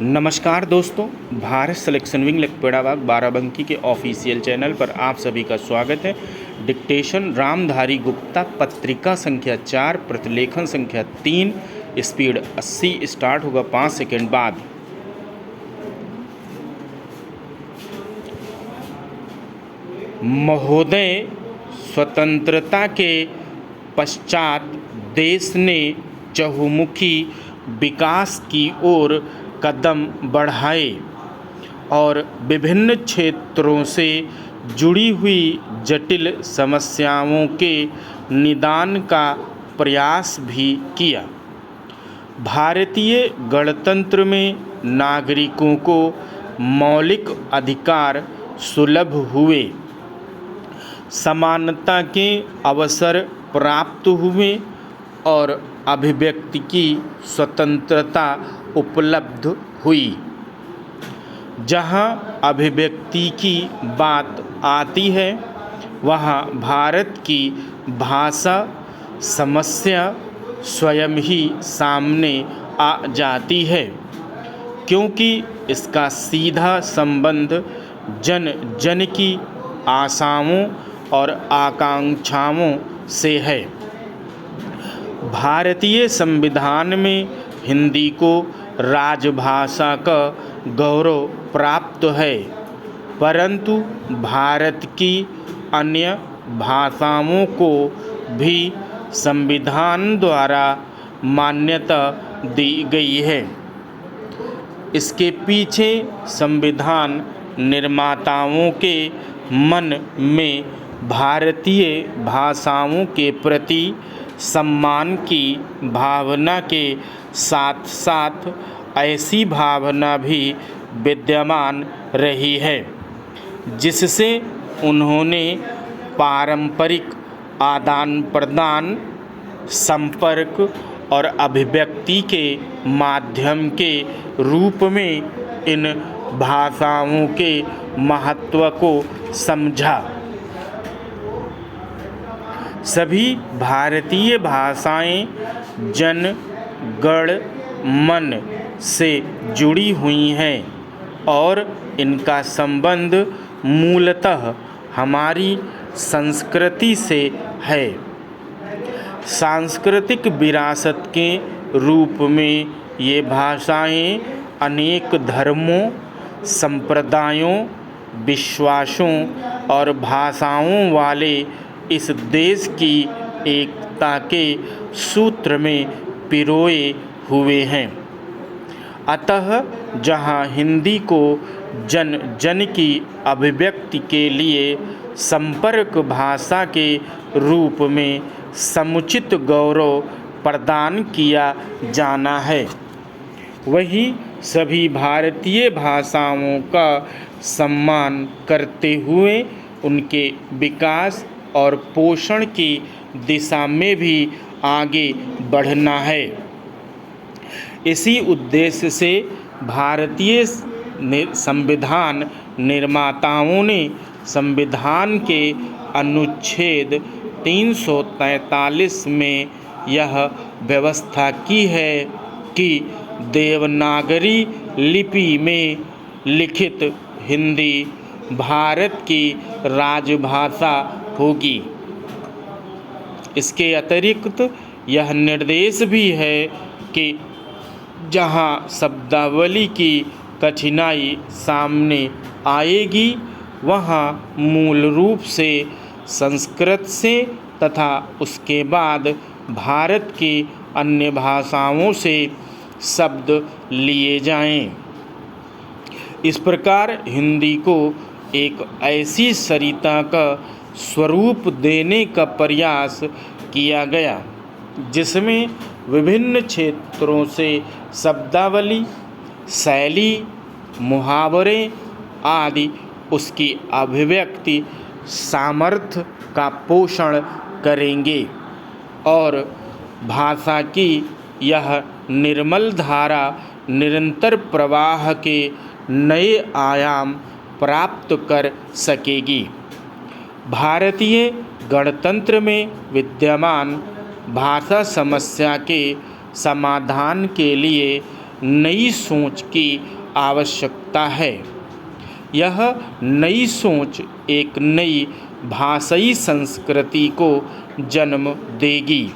नमस्कार दोस्तों, Bharat selection wing Lakhperabagh Barabanki के ऑफिशियल चैनल पर आप सभी का स्वागत है। डिक्टेशन रामधारी गुप्ता, पत्रिका संख्या 4, प्रतिलेखन संख्या 3, स्पीड 80। स्टार्ट होगा 5 सेकंड बाद। महोदय, स्वतंत्रता के पश्चात देश ने चहुमुखी विकास की ओर कदम बढ़ाए और विभिन्न क्षेत्रों से जुड़ी हुई जटिल समस्याओं के निदान का प्रयास भी किया। भारतीय गणतंत्र में नागरिकों को मौलिक अधिकार सुलभ हुए, समानता के अवसर प्राप्त हुए और अभिव्यक्ति की स्वतंत्रता उपलब्ध हुई। जहाँ अभिव्यक्ति की बात आती है, वहाँ भारत की भाषा समस्या स्वयं ही सामने आ जाती है, क्योंकि इसका सीधा संबंध जन जन की आशाओं और आकांक्षाओं से है। भारतीय संविधान में हिंदी को राजभाषा का गौरव प्राप्त है, परंतु भारत की अन्य भाषाओं को भी संविधान द्वारा मान्यता दी गई है। इसके पीछे संविधान निर्माताओं के मन में भारतीय भाषाओं के प्रति सम्मान की भावना के साथ साथ ऐसी भावना भी विद्यमान रही है, जिससे उन्होंने पारंपरिक आदान प्रदान, संपर्क और अभिव्यक्ति के माध्यम के रूप में इन भाषाओं के महत्व को समझा। सभी भारतीय भाषाएं जन गण मन से जुड़ी हुई हैं और इनका संबंध मूलतः हमारी संस्कृति से है। सांस्कृतिक विरासत के रूप में ये भाषाएं अनेक धर्मों, संप्रदायों, विश्वासों और भाषाओं वाले इस देश की एकता के सूत्र में पिरोए हुए हैं। अतः जहाँ हिंदी को जन जन की अभिव्यक्ति के लिए संपर्क भाषा के रूप में समुचित गौरव प्रदान किया जाना है, वही सभी भारतीय भाषाओं का सम्मान करते हुए उनके विकास और पोषण की दिशा में भी आगे बढ़ना है। इसी उद्देश्य से भारतीय संविधान निर्माताओं ने संविधान के अनुच्छेद 343 में यह व्यवस्था की है कि देवनागरी लिपि में लिखित हिंदी भारत की राजभाषा होगी। इसके अतिरिक्त यह निर्देश भी है कि जहाँ शब्दावली की कठिनाई सामने आएगी, वहाँ मूल रूप से संस्कृत से तथा उसके बाद भारत की अन्य भाषाओं से शब्द लिए जाएं। इस प्रकार हिंदी को एक ऐसी सरिता का स्वरूप देने का प्रयास किया गया, जिसमें विभिन्न क्षेत्रों से शब्दावली, शैली, मुहावरे आदि उसकी अभिव्यक्ति सामर्थ्य का पोषण करेंगे और भाषा की यह निर्मल धारा निरंतर प्रवाह के नए आयाम प्राप्त कर सकेगी। भारतीय गणतंत्र में विद्यमान भाषा समस्या के समाधान के लिए नई सोच की आवश्यकता है। यह नई सोच एक नई भाषाई संस्कृति को जन्म देगी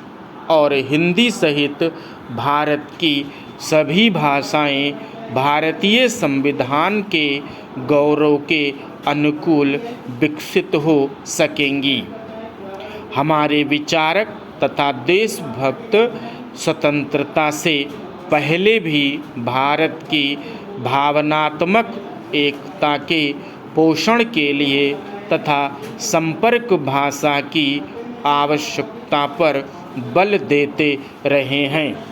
और हिंदी सहित भारत की सभी भाषाएं भारतीय संविधान के गौरव के अनुकूल विकसित हो सकेंगी। हमारे विचारक तथा देशभक्त स्वतंत्रता से पहले भी भारत की भावनात्मक एकता के पोषण के लिए तथा संपर्क भाषा की आवश्यकता पर बल देते रहे हैं।